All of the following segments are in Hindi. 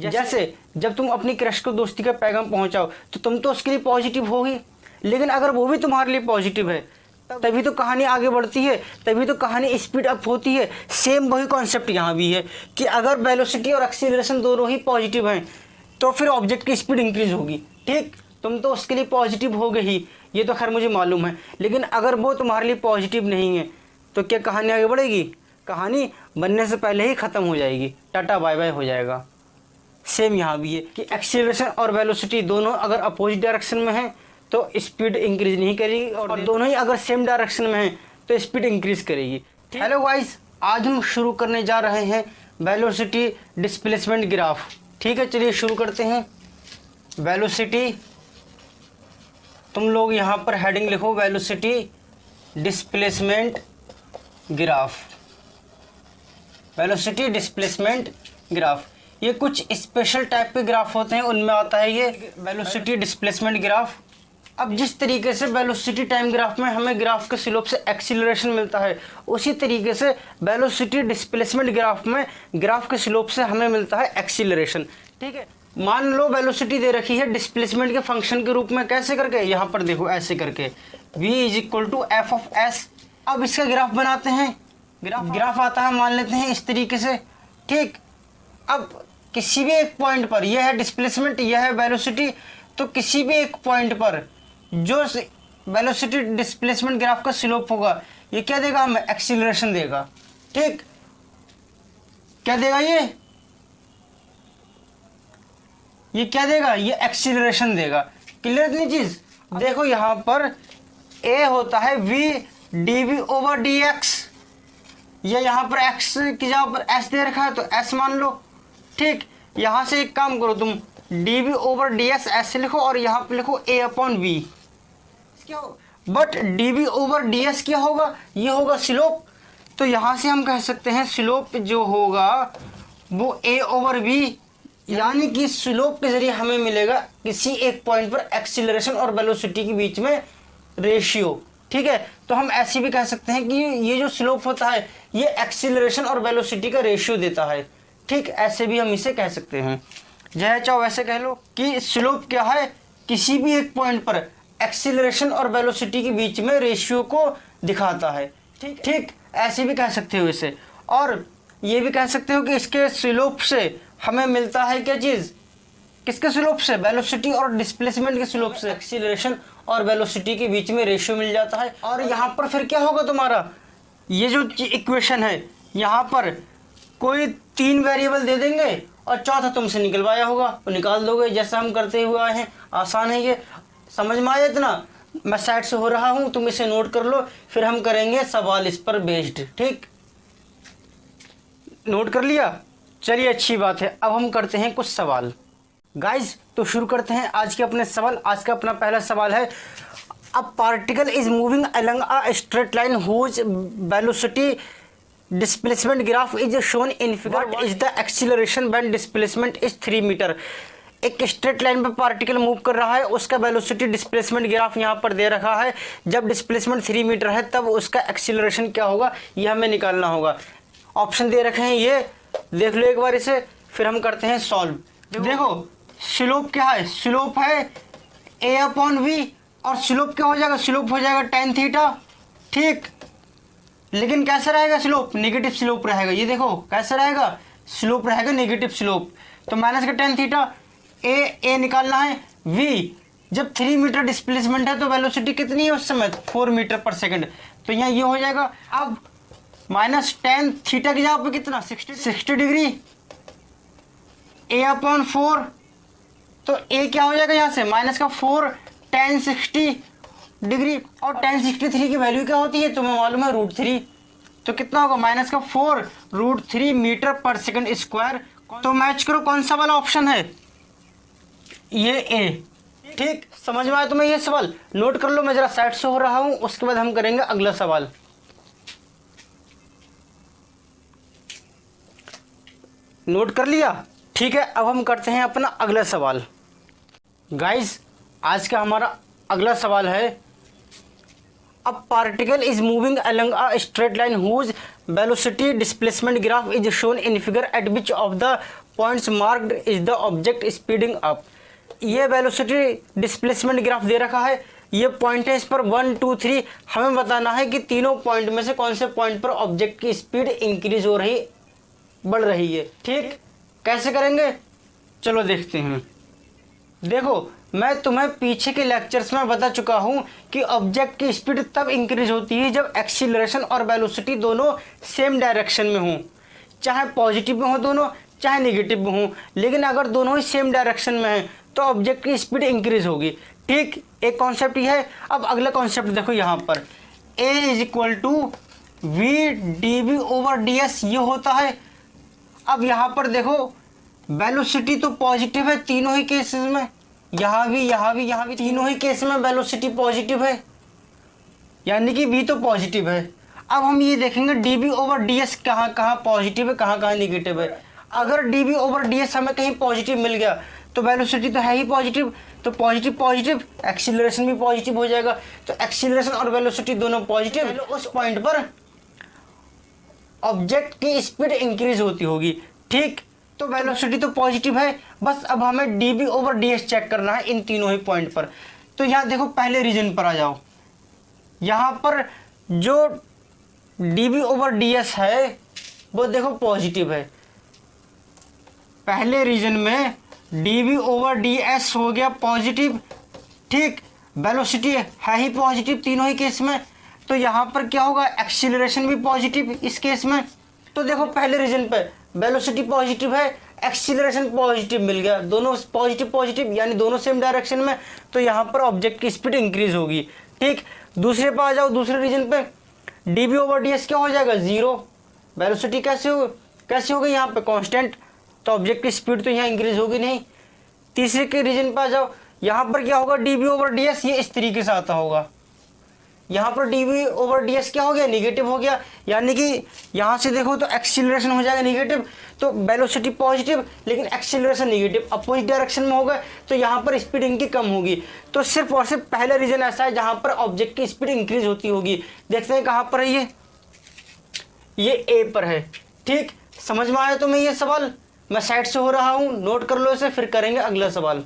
जैसे जब तुम अपनी क्रश को दोस्ती का पैगाम पहुंचाओ तो तुम तो उसके लिए पॉजिटिव होगी, लेकिन अगर वो भी तुम्हारे लिए पॉजिटिव है तभी तो कहानी आगे बढ़ती है, तभी तो कहानी स्पीड अप होती है। सेम वही कॉन्सेप्ट यहाँ भी है कि अगर वेलोसिटी और एक्सीलरेशन दोनों ही पॉजिटिव हैं तो फिर ऑब्जेक्ट की स्पीड इंक्रीज होगी। ठीक, तुम तो उसके लिए पॉजिटिव हो गए ही, ये तो खैर मुझे मालूम है, लेकिन अगर वो तुम्हारे लिए पॉजिटिव नहीं है तो क्या कहानी आगे बढ़ेगी? कहानी बनने से पहले ही ख़त्म हो जाएगी, टाटा बाय बाय हो जाएगा। सेम यहाँ भी है कि एक्सीलरेशन और वेलोसिटी दोनों अगर अपोजिट डायरेक्शन में है तो स्पीड इंक्रीज नहीं करेगी, और दोनों ही अगर सेम डायरेक्शन में है तो स्पीड इंक्रीज करेगी। हेलो गाइस, आज हम शुरू करने जा रहे हैं वेलोसिटी डिस्प्लेसमेंट ग्राफ। ठीक है, चलिए शुरू करते हैं। वेलोसिटी, तुम लोग यहाँ पर हेडिंग लिखो velocity displacement graph. Velocity displacement graph, ये कुछ स्पेशल टाइप के ग्राफ होते हैं, उनमें आता है ये वेलोसिटी डिस्प्लेसमेंट ग्राफ। अब जिस तरीके से वेलोसिटी टाइम ग्राफ में हमें ग्राफ के स्लोप से एक्सीलरेशन मिलता है, उसी तरीके से वेलोसिटी डिस्प्लेसमेंट ग्राफ में ग्राफ के स्लोप से हमें मिलता है एक्सीलरेशन। ठीक है, मान लो वेलोसिटी दे रखी है डिस्प्लेसमेंट के फंक्शन के रूप में, कैसे करके, यहाँ पर देखो ऐसे करके v = f(s). अब इसका ग्राफ बनाते हैं। ग्राफ आता है, मान लेते हैं इस तरीके से। ठीक, अब किसी भी एक पॉइंट पर, यह है डिस्प्लेसमेंट, यह है वेलोसिटी, तो किसी भी एक पॉइंट पर जो वेलोसिटी डिस्प्लेसमेंट ग्राफ का स्लोप होगा ये क्या देगा हमें? एक्सीलरेशन देगा। ठीक, क्या देगा ये क्या देगा? ये एक्सीलरेशन देगा। क्लियर इतनी चीज? देखो यहाँ पर a होता है v/dv/dx, ये यहाँ पर x की जगह पर s दे रखा है तो s मान लो। ठीक, यहाँ से एक काम करो तुम, dv/ds ऐसे लिखो और यहाँ पे लिखो a/v। बट dv/ds क्या होगा? ये होगा स्लोप, तो यहाँ से हम कह सकते हैं स्लोप जो होगा वो a/v, यानी कि स्लोप के जरिए हमें मिलेगा किसी एक पॉइंट पर एक्सीलरेशन और वेलोसिटी के बीच में रेशियो। ठीक है, तो हम ऐसे भी कह सकते हैं कि ये जो स्लोप होता है ये एक्सीलरेशन और वेलोसिटी का रेशियो देता है। ठीक, ऐसे भी हम इसे कह सकते हैं, जैसे चाहो वैसे कह लो कि स्लोप क्या है? किसी भी एक पॉइंट पर एक्सीलरेशन और वेलोसिटी के बीच में रेशियो को दिखाता है। ठीक, ऐसे भी कह सकते हो इसे, और ये भी कह सकते हो कि इसके स्लोप से हमें मिलता है क्या चीज़? किसके स्लोप से? वेलोसिटी और डिस्प्लेसमेंट के स्लोप से एक्सीलरेशन और वेलोसिटी के बीच में रेशियो मिल जाता है। और यहाँ पर फिर क्या होगा तुम्हारा? ये जो इक्वेशन है यहाँ पर कोई 3 वेरिएबल दे देंगे और चौथा तुमसे निकलवाया होगा तो निकाल दोगे, जैसा हम करते हुए आए हैं। आसान है ये, समझ में आया इतना? मैं साइड से हो रहा हूँ, तुम इसे नोट कर लो, फिर हम करेंगे सवाल इस पर बेस्ड। ठीक, नोट कर लिया? चलिए, अच्छी बात है। अब हम करते हैं कुछ सवाल। गाइज, तो शुरू करते हैं आज के अपने सवाल। आज का अपना पहला सवाल है, a particle is moving along a straight line whose velocity displacement graph is shown in figure, what is the acceleration when displacement is 3 metre. एक स्ट्रेट लाइन पर पार्टिकल मूव कर रहा है, उसका वेलोसिटी डिस्प्लेसमेंट ग्राफ यहाँ पर दे रखा है। जब डिस्प्लेसमेंट 3 मीटर है तब उसका एक्सीलरेशन क्या होगा ये हमें निकालना होगा। ऑप्शन दे रखे हैं, ये देख लो एक बार इसे, फिर हम करते हैं सॉल्व। देखो स्लोप क्या है? स्लोप है a/v, और स्लोप क्या हो जाएगा? स्लोप हो जाएगा tan थीटा। ठीक, लेकिन कैसा रहेगा स्लोप? नेगेटिव स्लोप रहेगा। ये देखो कैसा रहेगा? स्लोप रहेगा नेगेटिव स्लोप, तो माइनस का tan थीटा। a निकालना है, v जब 3 मीटर डिस्प्लेसमेंट है तो वेलोसिटी कितनी है उस समय? 4 मीटर पर सेकंड, तो यहाँ ये हो जाएगा। अब माइनस tan थीटा की जगह पे कितना? 60 डिग्री, a/4, तो a क्या हो जाएगा यहाँ से? माइनस का 4 tan 60 डिग्री, और tan 63 की वैल्यू क्या होती है तुम्हें मालूम है? √3, तो कितना होगा? माइनस का 4 √3 मीटर पर सेकंड स्क्वायर। तो मैच करो कौन सा वाला ऑप्शन है? ये a। ठीक, समझ में आया तुम्हें ये सवाल? नोट कर लो, मैं जरा साइड से हो रहा हूं, उसके बाद हम करेंगे अगला सवाल। नोट कर लिया? ठीक है, अब हम करते हैं अपना अगला सवाल। गाइस, आज का हमारा अगला सवाल है, a particle is moving along a straight line whose velocity displacement graph is shown in figure at which of the points marked is the object speeding up. ये वेलोसिटी डिस्प्लेसमेंट ग्राफ दे रखा है, ये पॉइंट है, इस पर 1 2 3 हमें बताना है कि तीनों पॉइंट में से कौन से पॉइंट पर ऑब्जेक्ट की स्पीड इंक्रीज हो रही, बढ़ रही है। ठीक, कैसे करेंगे चलो देखते हैं। देखो मैं तुम्हें पीछे के लेक्चर्स में बता चुका हूं कि ऑब्जेक्ट की स्पीड तब इंक्रीज होती है जब एक्सीलरेशन और वेलोसिटी दोनों सेम डायरेक्शन में हों, चाहे पॉजिटिव में हो दोनों, चाहे नेगेटिव में हो, लेकिन अगर दोनों ही सेम डायरेक्शन में हैं तो ऑब्जेक्ट की स्पीड इंक्रीज होगी। ठीक, एक कॉन्सेप्ट ये है। अब अगला कॉन्सेप्ट देखो, यहाँ पर a is equal to v d v over d s ये होता है। अब यहाँ पर देखो वेलोसिटी तो पॉजिटिव है तीनों ही केसेस में, यहाँ भी तीनों ही केस में वेलोसिटी पॉजिटिव है, यानी कि v तो पॉजिटिव है। अब हम ये देखेंगे dv ओवर ds कहाँ कहाँ पॉजिटिव है, कहाँ कहाँ निगेटिव है। अगर dv ओवर ds हमें कहीं पॉजिटिव मिल गया तो वेलोसिटी तो है ही पॉजिटिव, तो पॉजिटिव पॉजिटिव एक्सीलरेशन भी पॉजिटिव हो जाएगा, तो एक्सीलरेशन और वेलोसिटी दोनों पॉजिटिव। उस पॉइंट पर ऑब्जेक्ट की स्पीड इंक्रीज होती होगी। ठीक, तो वेलोसिटी तो पॉजिटिव है, बस अब हमें dv ओवर ds चेक करना है इन तीनों ही पॉइंट पर। तो यहाँ देखो पहले रीजन पर आ जाओ, यहाँ पर जो dv ओवर ds है वो देखो पॉजिटिव है। पहले रीजन में dv ओवर ds हो गया पॉजिटिव। ठीक, वेलोसिटी है ही पॉजिटिव तीनों ही केस में, तो यहाँ पर क्या होगा, एक्सीलरेशन भी पॉजिटिव इस केस में। तो देखो पहले रीजन पे वेलोसिटी पॉजिटिव है, एक्सीलरेशन पॉजिटिव मिल गया, दोनों पॉजिटिव पॉजिटिव यानी दोनों सेम डायरेक्शन में, तो यहाँ पर ऑब्जेक्ट की स्पीड इंक्रीज होगी। ठीक, दूसरे पर आ जाओ, दूसरे रीजन पे dv ओवर ds क्या हो जाएगा, जीरो। वेलोसिटी कैसे हो गई यहाँ पे कांस्टेंट, तो ऑब्जेक्ट की स्पीड तो यहाँ इंक्रीज होगी नहीं। तीसरे के रीजन पे आ जाओ, यहाँ पर क्या होगा, dv ओवर ds ये इस तरीके से आता होगा, यहाँ पर dv ओवर ds क्या हो गया, निगेटिव हो गया, यानी कि यहाँ से देखो तो एक्सीलरेशन हो जाएगा निगेटिव, तो वेलोसिटी पॉजिटिव लेकिन एक्सीलरेशन निगेटिव, अपोजिट डायरेक्शन में होगा, तो यहाँ पर स्पीड इनकी कम होगी। तो सिर्फ और सिर्फ पहला रीजन ऐसा है जहाँ पर ऑब्जेक्ट की स्पीड इंक्रीज होती होगी। देखते हैं कहाँ पर है ये ए पर है। ठीक, समझ में आया तुम्हें ये सवाल, मैं साइड से हो रहा हूँ, नोट कर लो इसे, फिर करेंगे अगला सवाल।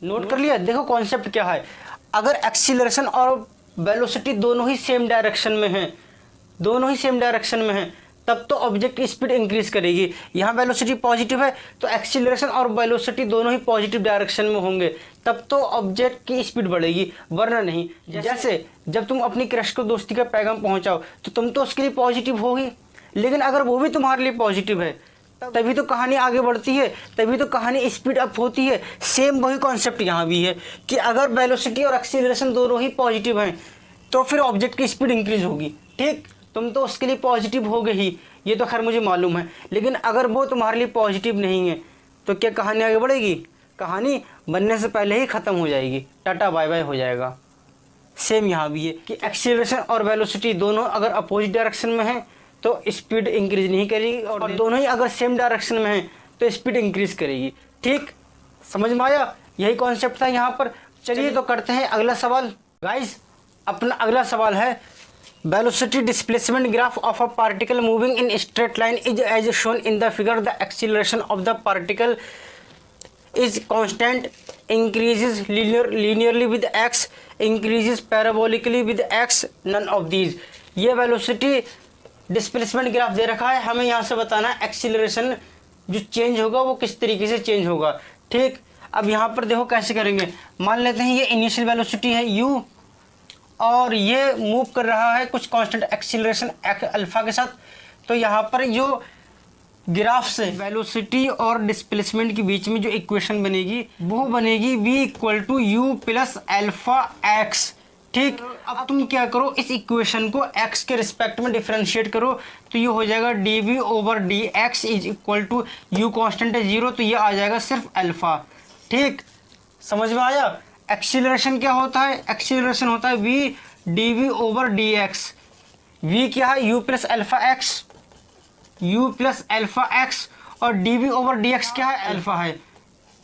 नोट कर लिया, देखो कॉन्सेप्ट क्या है। अगर एक्सीलरेशन और वेलोसिटी दोनों ही सेम डायरेक्शन में हैं, तब तो ऑब्जेक्ट की स्पीड इंक्रीज करेगी। यहाँ वेलोसिटी पॉजिटिव है तो एक्सीलरेशन और वेलोसिटी दोनों ही पॉजिटिव डायरेक्शन में होंगे, तब तो ऑब्जेक्ट की स्पीड बढ़ेगी, वरना नहीं। जैसे जब तुम अपनी क्रश को दोस्ती का पैगाम पहुँचाओ तो तुम तो उसके लिए पॉजिटिव होगी, लेकिन अगर वो भी तुम्हारे लिए पॉजिटिव है तभी तो कहानी आगे बढ़ती है, तभी तो कहानी स्पीड अप होती है। सेम वही कॉन्सेप्ट यहाँ भी है कि अगर वेलोसिटी और एक्सीलरेशन दोनों ही पॉजिटिव हैं तो फिर ऑब्जेक्ट की स्पीड इंक्रीज होगी। ठीक, तुम तो उसके लिए पॉजिटिव हो गए ही, ये तो खैर मुझे मालूम है, लेकिन अगर वो तुम्हारे लिए पॉजिटिव नहीं है तो क्या कहानी आगे बढ़ेगी, कहानी बनने से पहले ही ख़त्म हो जाएगी, टाटा बाय बाय हो जाएगा। सेम यहाँ भी है कि एक्सीलरेशन और वेलोसिटी दोनों अगर अपोजिट डायरेक्शन में हैं तो स्पीड इंक्रीज नहीं करेगी, और दोनों ही अगर सेम डायरेक्शन में हैं तो स्पीड इंक्रीज करेगी। ठीक, समझ में आया, यही कॉन्सेप्ट था यहाँ पर। चलिए तो करते हैं अगला सवाल। गाइस अपना अगला सवाल है, velocity displacement graph of a particle moving in straight line is as shown in the figure, the acceleration of the particle is constant, increases linearly with x, increases parabolically with x, none of these। ये वेलोसिटी डिस्प्लेसमेंट ग्राफ दे रखा है, हमें यहाँ से बताना है एक्सीलरेशन जो चेंज होगा वो किस तरीके से चेंज होगा। ठीक, अब यहाँ पर देखो कैसे करेंगे। मान लेते हैं ये इनिशियल वेलोसिटी है u और ये मूव कर रहा है कुछ कांस्टेंट एक्सीलरेशन अल्फा के साथ, तो यहाँ पर जो ग्राफ से वेलोसिटी और डिस्प्लेसमेंट के बीच में जो इक्वेशन बनेगी वो बनेगी v equal to u plus alpha x. ठीक, अब तुम क्या करो, इस इक्वेशन को x के रिस्पेक्ट में डिफरेंशिएट करो, तो ये हो जाएगा dv over dx is equal to u constant है 0, तो ये आ जाएगा सिर्फ अल्फा। ठीक, समझ में आया। एक्सीलरेशन क्या होता है, एक्सीलरेशन होता है v dv over dx, v क्या है u प्लस अल्फा एक्स और dv ओवर dx क्या है, अल्फा है।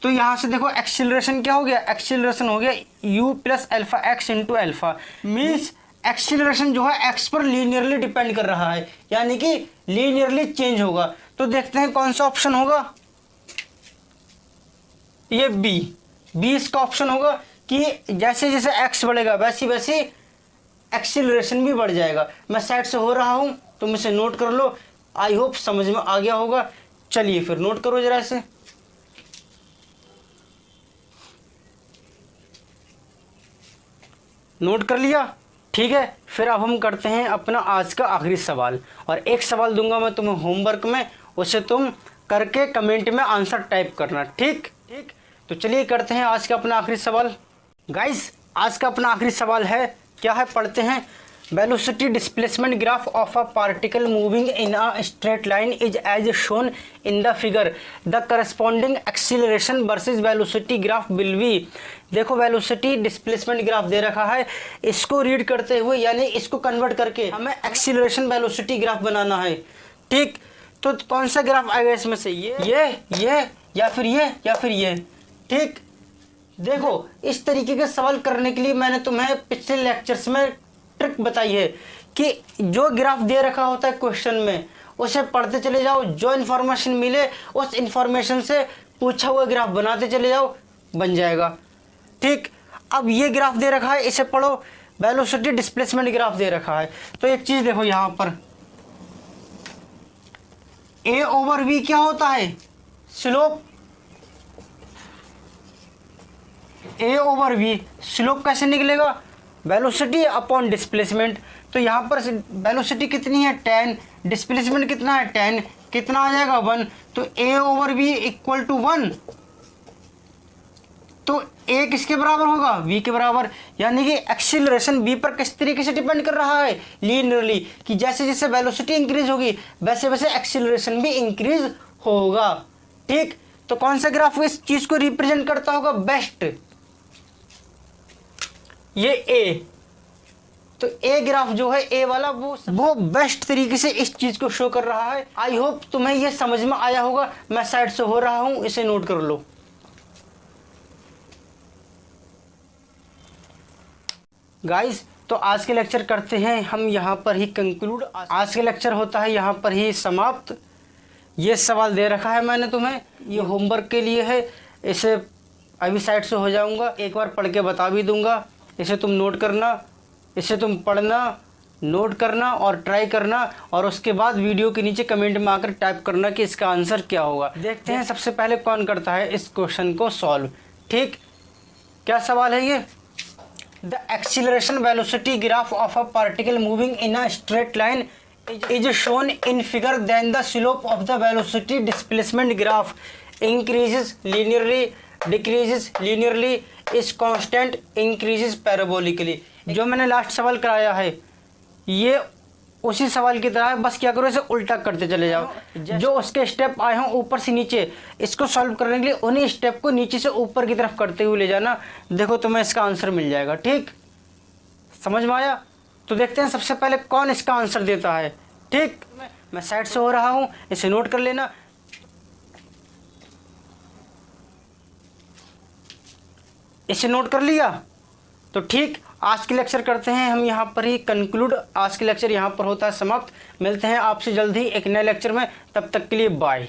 तो यहाँ से देखो एक्सीलरेशन क्या हो गया, एक्सीलरेशन हो गया u plus alpha x into alpha, means acceleration जो है एक्स पर लीनियरली डिपेंड कर रहा है, यानी कि लीनियरली चेंज होगा। तो देखते हैं कौन सा ऑप्शन होगा, ये बी इसका ऑप्शन होगा कि जैसे जैसे एक्स बढ़ेगा वैसी वैसी एक्सीलरेशन भी बढ़ जाएगा। मैं साइड से हो रहा हूं, तुम इसे नोट कर लो। आई होप समझ में आ गया होगा। चलिए फिर नोट करो जरा इसे। नोट कर लिया, ठीक है। फिर अब हम करते हैं अपना आज का आखिरी सवाल, और एक सवाल दूंगा मैं तुम्हें होमवर्क में, उसे तुम करके कमेंट में आंसर टाइप करना, ठीक। तो चलिए करते हैं आज का अपना आखिरी सवाल। गाइस आज का अपना आखिरी सवाल है, क्या है पढ़ते हैं। Velocity displacement graph of a particle moving in a straight line is as shown in the figure, the corresponding acceleration versus velocity graph will be. देखो वेलोसिटी डिस्प्लेसमेंट ग्राफ दे रखा है, इसको रीड करते हुए यानी इसको कन्वर्ट करके हमें एक्सीलरेशन वेलोसिटी ग्राफ बनाना है, ठीक। तो कौन सा ग्राफ आएगा इसमें से, ये या फिर ये, ठीक। देखो इस तरीके के सवाल करने के लिए मैंने तुम्हें पिछले लेक्चर्स में ट्रिक बताई है कि जो ग्राफ दे रखा होता है क्वेश्चन में उसे पढ़ते चले जाओ, जो इन्फॉर्मेशन मिले उस इन्फॉर्मेशन से पूछा हुआ ग्राफ बनाते चले जाओ, बन जाएगा, ठीक। अब ये ग्राफ दे रखा है, इसे पढ़ो, वेलोसिटी डिस्प्लेसमेंट ग्राफ दे रखा है। तो एक चीज देखो यहां पर ए ओवर वी क्या होता है, slope. A over v slope कैसे निकलेगा, वेलोसिटी अपॉन डिस्प्लेसमेंट। तो यहाँ पर वेलोसिटी कितनी है 10, डिस्प्लेसमेंट कितना है 10, कितना आ जाएगा 1। तो ए ओवर वी इक्वल टू 1। तो ए किसके बराबर होगा, वी के बराबर। यानी कि एक्सीलरेशन वी पर किस तरीके से डिपेंड कर रहा है, लीनियरली, कि जैसे जैसे वेलोसिटी इंक्रीज होगी वैसे वैसे एक्सीलरेशन भी इंक्रीज होगा, ठीक। तो कौन सा ग्राफ इस चीज को रिप्रेजेंट करता होगा, बेस्ट, ये ए। तो ए ग्राफ जो है ए वाला वो बेस्ट तरीके से इस चीज को शो कर रहा है। आई होप तुम्हें ये समझ में आया होगा। मैं साइड से हो रहा हूं, इसे नोट कर लो। गाइस तो आज के लेक्चर करते हैं हम यहाँ पर ही कंक्लूड। आज के लेक्चर होता है यहाँ पर ही समाप्त। ये सवाल दे रखा है मैंने तुम्हें, ये होमवर्क के लिए है। इसे अभी साइड से हो जाऊंगा, एक बार पढ़ के बता भी दूंगा। इसे तुम नोट करना, इसे तुम पढ़ना, नोट करना और ट्राई करना, और उसके बाद वीडियो के नीचे कमेंट में आकर टाइप करना कि इसका आंसर क्या होगा। देखते हैं सबसे पहले कौन करता है इस क्वेश्चन को सॉल्व, ठीक। क्या सवाल है ये, the acceleration velocity graph of a particle moving in a straight line is shown in figure then the slope of the velocity displacement graph increases linearly, decreases linearly, is constant, increases parabolically. जो मैंने लास्ट सवाल कराया है ये उसी सवाल की तरह है, बस क्या करो इसे उल्टा करते चले जाओ। जो उसके स्टेप आए हों ऊपर से नीचे, इसको सॉल्व करने के लिए उन्हीं स्टेप को नीचे से ऊपर की तरफ करते हुए ले जाना। देखो तुम्हें इसका आंसर मिल जाएगा, ठीक। समझ में आया। तो देखते हैं सबसे पहले कौन इसका आंसर देता है, ठीक। मैं साइड से हो रहा हूँ, इसे नोट कर लेना। इसे नोट कर लिया तो ठीक। आज के लेक्चर करते हैं हम यहाँ पर ही कंक्लूड। आज के लेक्चर यहाँ पर होता है समाप्त। मिलते हैं आपसे जल्द ही एक नए लेक्चर में, तब तक के लिए बाय।